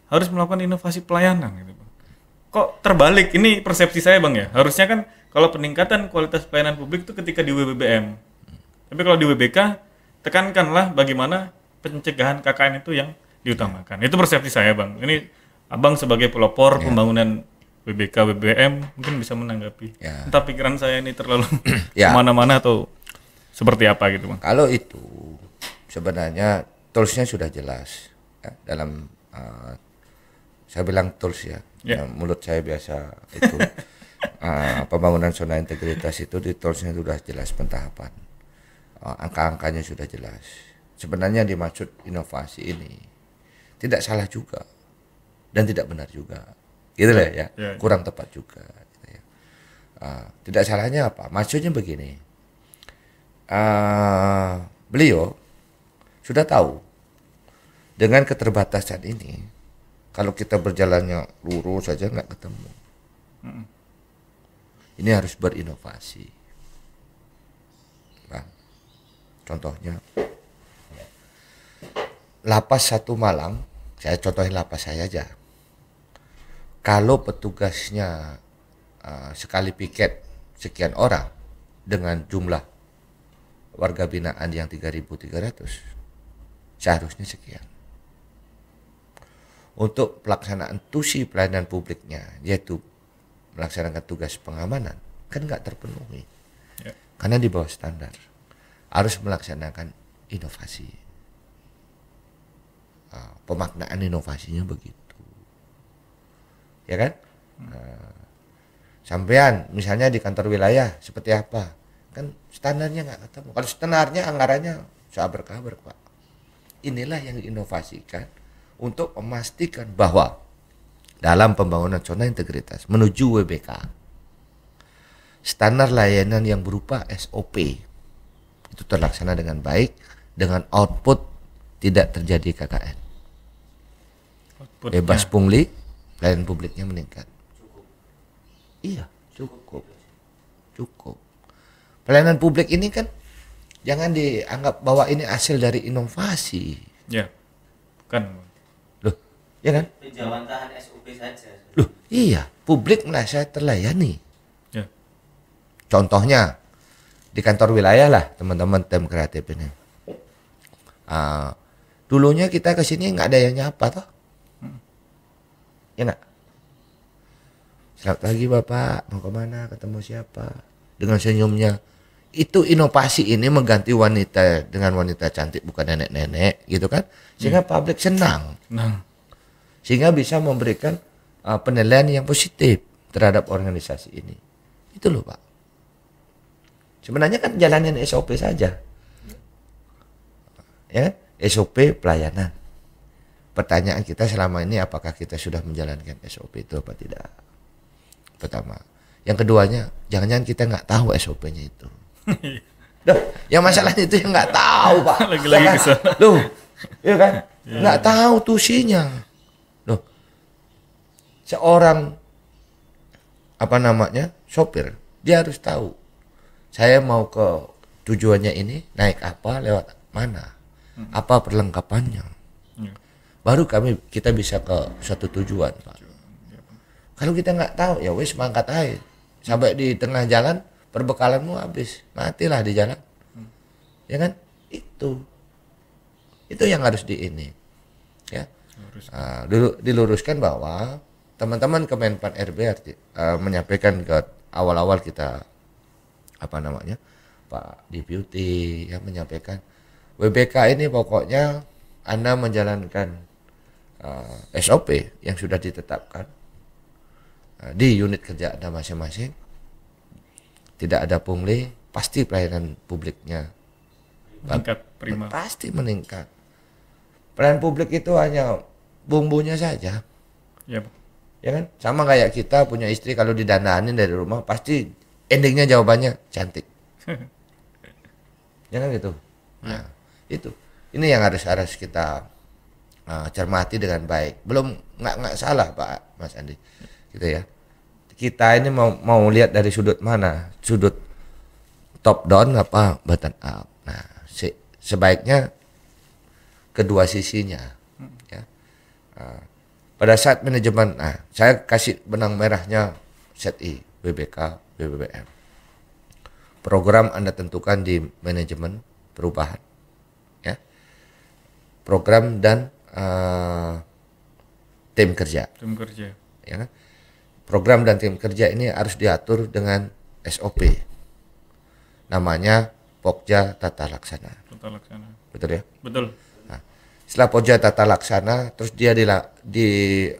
harus melakukan inovasi pelayanan gitu Bang. Kok terbalik? Ini persepsi saya Bang ya. Harusnya kan kalau peningkatan kualitas pelayanan publik itu ketika di WBBM. Tapi kalau di WBK tekankanlah bagaimana pencegahan KKN itu yang diutamakan. Itu persepsi saya Bang. Ini Abang sebagai pelopor pembangunan WBK WBBM mungkin bisa menanggapi. Entah pikiran saya ini terlalu kemana-mana atau seperti apa gitu Bang. Kalau itu sebenarnya toolsnya sudah jelas ya, dalam saya bilang tools ya. Mulut saya biasa itu pembangunan zona integritas itu di toolsnya sudah jelas pentahapan. Angka-angkanya sudah jelas. Sebenarnya dimaksud inovasi ini tidak salah juga dan tidak benar juga, gitu lah ya. Kurang tepat juga. Gitu ya. Tidak salahnya apa? Maksudnya begini, beliau sudah tahu dengan keterbatasan ini, kalau kita berjalannya lurus saja nggak ketemu. Ini harus berinovasi. Bang, contohnya Lapas 1 Malang, saya contohin lapas saya aja. Kalau petugasnya sekali piket sekian orang dengan jumlah warga binaan yang 3.300, seharusnya sekian. Untuk pelaksanaan tusi pelayanan publiknya, yaitu melaksanakan tugas pengamanan, kan nggak terpenuhi. Karena di bawah standar. Harus melaksanakan inovasi. Pemaknaan inovasinya begitu, ya kan? Sampean misalnya di kantor wilayah seperti apa, kan standarnya nggak ketemu. Kalau standarnya anggarannya sabar-kabar Pak. Inilah yang diinovasikan untuk memastikan bahwa dalam pembangunan zona integritas menuju WBK, standar layanan yang berupa SOP itu terlaksana dengan baik, dengan output tidak terjadi KKN. Bebas pungli, pelayanan publiknya meningkat. Iya, cukup. Pelayanan publik ini kan jangan dianggap bahwa ini hasil dari inovasi. Ya, kan. Loh, ya kan? Penjawantahan SOP saja. Loh, iya, publik merasa terlayani. Ya. Contohnya di kantor wilayah lah, teman-teman tim kreatif ini. Dulunya kita ke sini nggak ada yang nyapa toh. Ya nggak? Selamat pagi Bapak, mau kemana, ketemu siapa? Dengan senyumnya. Itu inovasi ini mengganti wanita dengan wanita cantik, bukan nenek-nenek gitu kan. Sehingga publik senang. Sehingga bisa memberikan penilaian yang positif terhadap organisasi ini. Itu loh Pak. Sebenarnya kan jalanin SOP saja. Ya kan? SOP pelayanan. Pertanyaan kita selama ini apakah kita sudah menjalankan SOP itu apa tidak? Pertama. Yang keduanya, jangan-jangan kita nggak tahu SOP-nya itu. Duh, yang masalahnya itu yang nggak tahu Pak. Lagi-lagi kan? kesana. Loh, iya kan? Nggak tahu tusinya. Loh, seorang sopir, dia harus tahu. Saya mau ke tujuannya ini naik apa, lewat mana. apa perlengkapannya. Ya. Baru kita bisa ke suatu tujuan, Pak. Kalau kita nggak tahu, ya wes mangkat aja. Sampai di tengah jalan, perbekalanmu habis, matilah di jalan. Ya kan? Itu yang harus ya. Diluruskan bahwa teman-teman Kemenpan RB menyampaikan ke awal-awal kita Pak Deputy yang menyampaikan WBK ini pokoknya Anda menjalankan SOP yang sudah ditetapkan di unit kerja Anda masing-masing, tidak ada pungli, pasti pelayanan publiknya Meningkat prima. pasti meningkat. Pelayanan publik itu hanya bumbunya saja, Ya, Bang. ya kan? Sama kayak kita punya istri, kalau didandanin dari rumah pasti endingnya jawabannya cantik. Ya kan gitu. Nah, itu. Ini yang harus kita cermati dengan baik. Belum nggak salah Pak Mas Andi. Gitu ya. Kita ini mau lihat dari sudut mana? Sudut top down apa bottom up. Nah, sebaiknya kedua sisinya. Ya. Pada saat manajemen, saya kasih benang merahnya SETI, BBK, BBBM. Program Anda tentukan di manajemen perubahan. Ya. Program dan tim kerja. Tim kerja. Ya kan? Program dan tim kerja ini harus diatur dengan SOP. Namanya Pokja Tata Laksana. Tata laksana. Betul ya? Betul. Nah, setelah Pokja Tata Laksana, terus dia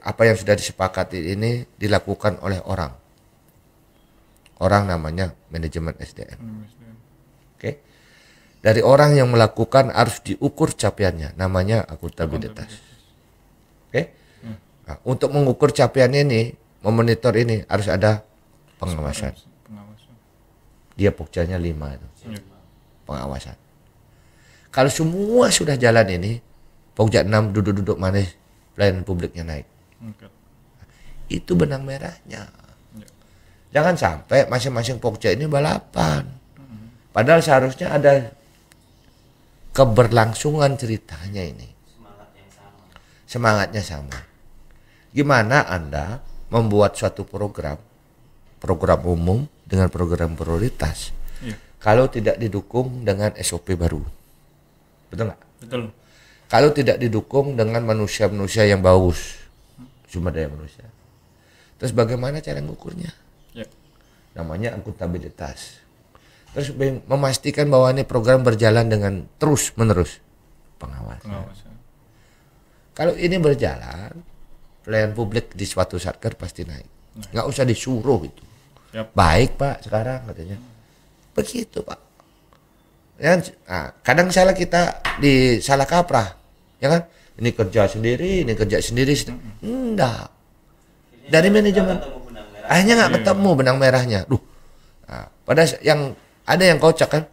apa yang sudah disepakati ini dilakukan oleh orang. Orang namanya manajemen SDM. Oke. Dari orang yang melakukan harus diukur capaiannya, namanya akuntabilitas. Oke. Nah, untuk mengukur capaian ini, memonitor ini harus ada pengawasan. Dia Pokjanya 5 itu. Ya. Pengawasan. Kalau semua sudah jalan ini, Pokja 6 duduk-duduk manis, pelayanan publiknya naik. Okay. Itu benang merahnya. Ya. Jangan sampai masing-masing Pokja ini balapan. Padahal seharusnya ada keberlangsungan ceritanya ini. Semangatnya sama. Gimana Anda membuat suatu program umum dengan program prioritas, kalau tidak didukung dengan SOP baru? Betul nggak? Betul. Kalau tidak didukung dengan manusia-manusia yang bagus, sumber daya manusia, terus bagaimana cara mengukurnya? Ya. Namanya akuntabilitas. Terus memastikan bahwa ini program berjalan dengan terus menerus pengawasan. Kalau ini berjalan, pelayanan publik di suatu satker pasti naik. Nggak usah disuruh itu. Yep. Baik Pak sekarang katanya. Begitu Pak. Ya, kadang salah kita salah kaprah, ya kan? Ini kerja sendiri, ini kerja sendiri. Enggak. Dari manajemen. Akhirnya nggak ketemu benang merahnya. Pada yang ada yang kocak kan?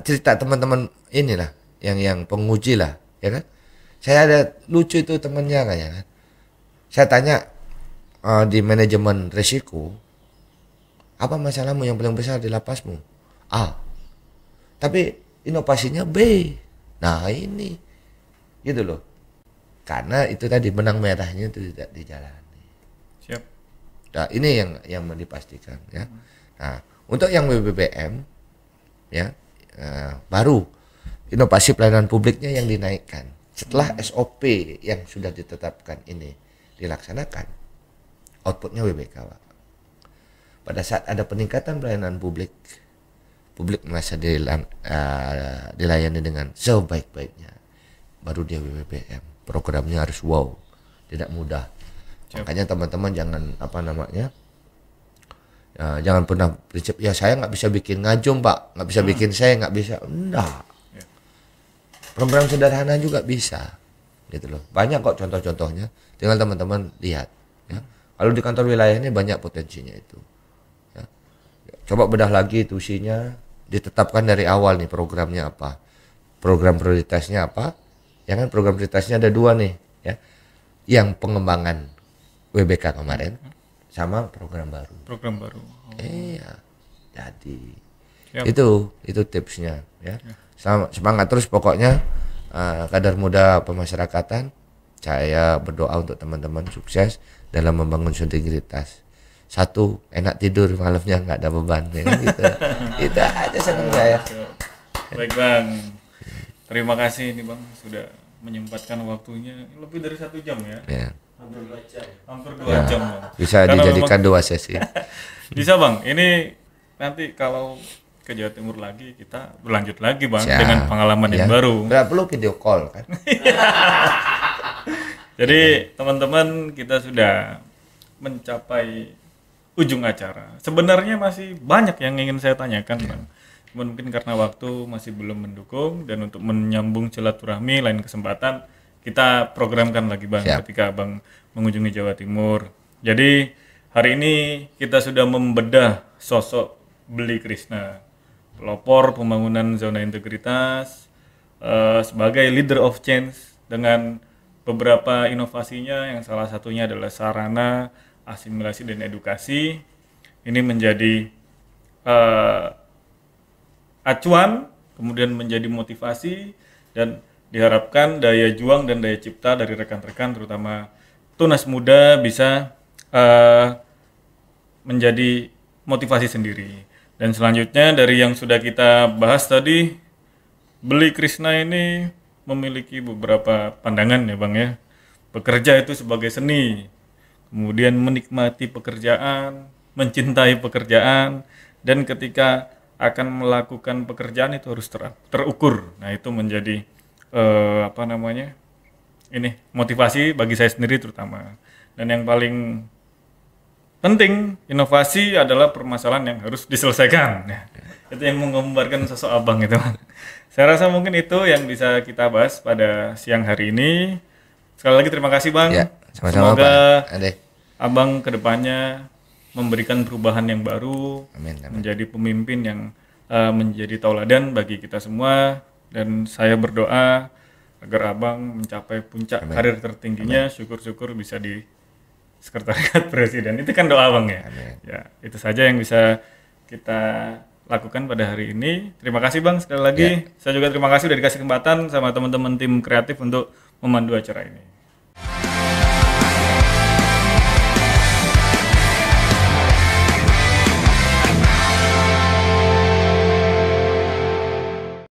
Cerita teman-teman inilah, yang penguji lah, ya kan? Saya ada lucu itu temennya kayaknya kan. Saya tanya di manajemen risiko, apa masalahmu yang paling besar di lapasmu? A. Tapi inovasinya B. Nah ini, gitu loh. Karena itu tadi benang merahnya itu tidak dijalani. Siap. Nah ini yang mau dipastikan ya. Nah untuk yang BBBM ya baru inovasi pelayanan publiknya yang dinaikkan. Setelah SOP yang sudah ditetapkan ini dilaksanakan, outputnya WBK Pak. Pada saat ada peningkatan pelayanan publik merasa dilayani dengan sebaik-baiknya, baru dia WBBM. Programnya harus wow, tidak mudah. Siap. Makanya teman-teman jangan jangan pernah prinsip ya saya nggak bisa bikin ngajung Pak, nggak bisa bikin saya nggak bisa. Enggak. Program sederhana juga bisa, gitu loh. Banyak kok contoh-contohnya. Tinggal teman-teman lihat. Ya. Kalau di kantor wilayah ini banyak potensinya itu. Ya. Coba bedah lagi tusinya, ditetapkan dari awal nih programnya apa, program prioritasnya apa. Ya kan program prioritasnya ada 2 nih, ya. Yang pengembangan WBK kemarin sama program baru. Program baru. Iya, jadi Yap. Itu tipsnya ya. Semangat terus pokoknya, kader muda pemasyarakatan. Saya berdoa untuk teman-teman sukses dalam membangun integritas. Satu, enak tidur malamnya, nggak ada beban ya, gitu. Itu aja senang saya. Baik Bang, terima kasih ini Bang sudah menyempatkan waktunya lebih dari 1 jam ya. Ya. Hampir 2 jam. Hampir 2 jam Bang. Bisa Karena dijadikan memang- 2 sesi. Bisa Bang, ini nanti kalau ke Jawa Timur lagi kita berlanjut lagi Bang Siap. dengan pengalaman yang Ya. baru. Nggak perlu video call kan. Jadi teman-teman kita sudah mencapai ujung acara. Sebenarnya masih banyak yang ingin saya tanyakan Bang. Cuman mungkin karena waktu masih belum mendukung dan untuk menyambung silaturahmi lain kesempatan kita programkan lagi Bang Siap. ketika Bang mengunjungi Jawa Timur. Jadi hari ini kita sudah membedah sosok Beli Krishna, pelopor pembangunan zona integritas, sebagai leader of change dengan beberapa inovasinya yang salah satunya adalah sarana asimilasi dan edukasi. Ini menjadi acuan, kemudian menjadi motivasi, dan diharapkan daya juang dan daya cipta dari rekan-rekan terutama tunas muda bisa menjadi motivasi sendiri. Dan selanjutnya dari yang sudah kita bahas tadi, Beli Krishna ini memiliki beberapa pandangan ya Bang ya. Bekerja itu sebagai seni, kemudian menikmati pekerjaan, mencintai pekerjaan, dan ketika akan melakukan pekerjaan itu harus terukur. Nah itu menjadi ini motivasi bagi saya sendiri terutama. Dan yang paling penting, inovasi adalah permasalahan yang harus diselesaikan. Nah, itu yang menggambarkan sosok Abang itu. Saya rasa mungkin itu yang bisa kita bahas pada siang hari ini. Sekali lagi terima kasih Bang. Ya, sama-sama Semoga Pak Ade. Abang kedepannya memberikan perubahan yang baru, Amin, amin. menjadi pemimpin yang menjadi tauladan bagi kita semua. Dan saya berdoa agar Abang mencapai puncak karir tertingginya, syukur-syukur bisa di Sekretariat Presiden. Itu kan doa Bang ya. Amin. Ya, itu saja yang bisa kita lakukan pada hari ini. Terima kasih Bang sekali lagi. Saya juga terima kasih sudah dikasih kesempatan sama teman-teman tim kreatif untuk memandu acara ini.